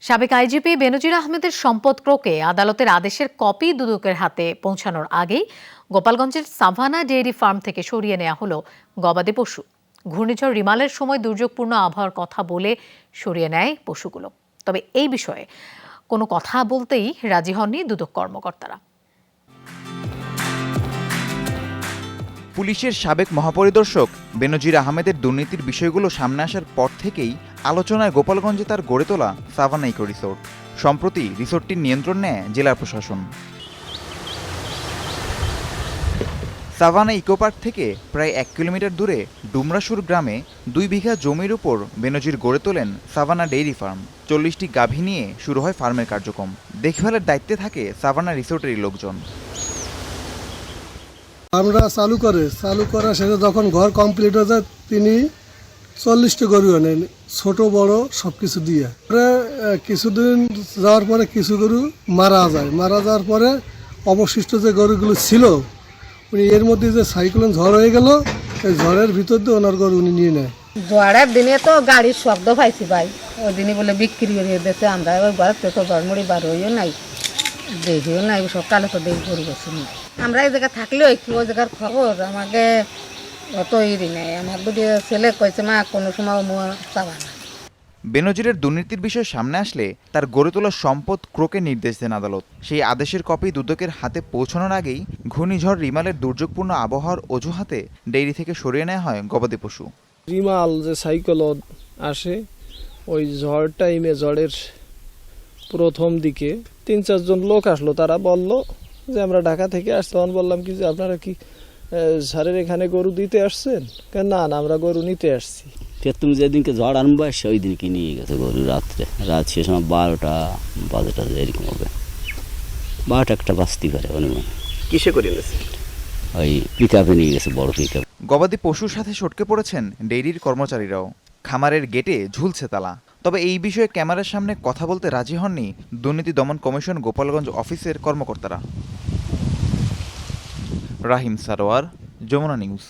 সাবেক আইজিপি বেনজির আহমেদের সম্পদ ক্রোকে আদালতের আদেশের কপি দুদকের হাতে পৌঁছানোর আগেই গোপালগঞ্জের সাভানা ডেইরি ফার্ম থেকে সরিয়ে নেওয়া হলো গবাদি পশু। ঘূর্ণিঝড় রিমালের সময় দুর্যোগপূর্ণ আবহাওয়ার কথা বলে সরিয়ে নেয় পশুগুলো। তবে এই বিষয়ে কোনো কথা বলতেই রাজি হননি দুদক কর্মকর্তারা। পুলিশের সাবেক মহাপরিদর্শক বেনজির আহমেদের দুর্নীতির বিষয়গুলো সামনে আসার পর থেকেই আলোচনায় গোপালগঞ্জে তার গড়ে তোলা সাভানা ইকো রিসোর্ট। সম্প্রতি রিসোর্টটির নিয়ন্ত্রণ নেয় জেলা প্রশাসন। সাভানা ইকো পার্ক থেকে প্রায় 1 কিলোমিটার দূরে ডুমরাসুর গ্রামে 2 বিঘা জমির উপর বেনজির গড়ে তোলেন সাভানা ডেইরি ফার্ম। 40টি গাভী নিয়ে শুরু হয় ফার্মের কার্যক্রম। দেখভালের দায়িত্বে থাকে সাভানা রিসোর্টেরই লোকজন। আমরা চালু করা সেটা যখন ঘর কমপ্লিট হয়ে যায় তিনি 40টি গরু আনেন, ছোট বড় সব কিছু দিয়ে। কিছুদিন যাওয়ার পরে কিছু গরু মারা যাওয়ার পরে অবশিষ্ট যে গরুগুলো ছিল উনি এর মধ্যে যে সাইক্লোন ঝড় হয়ে গেল, এই ঝড়ের ভিতর দিয়ে ওনার গরু উনি নিয়ে নেয়। ঝড়ের দিনে তো গাড়ির শব্দ পাইছি ভাই, ওই দিনই বলে বিক্রি করে দিয়েছে। আমরা এবার ঘরের থেকে ঝড়মুড়ি বার হইও নাই, দেখিও নাই, সকালে তো দেখি গরু গেছি। আমরা এই জায়গায় থাকলেও কি ওই জায়গার খবর আমাকে অত ইরি নেই। আমার দুটি ছেলে কইছে মা কোনো সময় চাবা না। বেনজিরের দুর্নীতির বিষয় সামনে আসলে তার গড়ে তোলা সম্পদ ক্রোকে নির্দেশ দেন আদালত। সেই আদেশের কপি দুদকের হাতে পৌঁছানোর আগেই ঘূর্ণিঝড় রিমালের দুর্যোগপূর্ণ আবহাওয়ার অজুহাতে ডেইরি থেকে সরিয়ে নেওয়া হয় গবাদি পশু। রিমাল যে সাইক্লোন আসে, ওই ঝড় টাইমে ঝড়ের প্রথম দিকে 3-4 জন লোক আসলো। তারা বলল যে আমরা ঢাকা থেকে আসছি। তখন বললাম কি যে আপনারা কি স্যারের এখানে গরু দিতে আসছেন? না না, আমরা গরু নিতে আসছি। তুমি যেদিনকে ঝড় আরম্ভ আসছে ওই দিনকে নিয়ে গেছে গরু রাত সে সময় 12টা বাজেটা এরকম হবে, 12টা বাজতে পারে অনুমান। কিসে করে এনেছে? ওই পিক আপে নিয়ে গেছে, বড় পিক আপ। গবাদি পশুর সাথে সটকে পড়েছেন ডেইরির কর্মচারীরাও। খামারের গেটে ঝুলছে তালা। তবে এই বিষয়ে ক্যামেরার সামনে কথা বলতে রাজি হননি দুর্নীতি দমন কমিশন গোপালগঞ্জ অফিসের কর্মকর্তারা। রাহিম সারোয়ার, যমুনা নিউজ।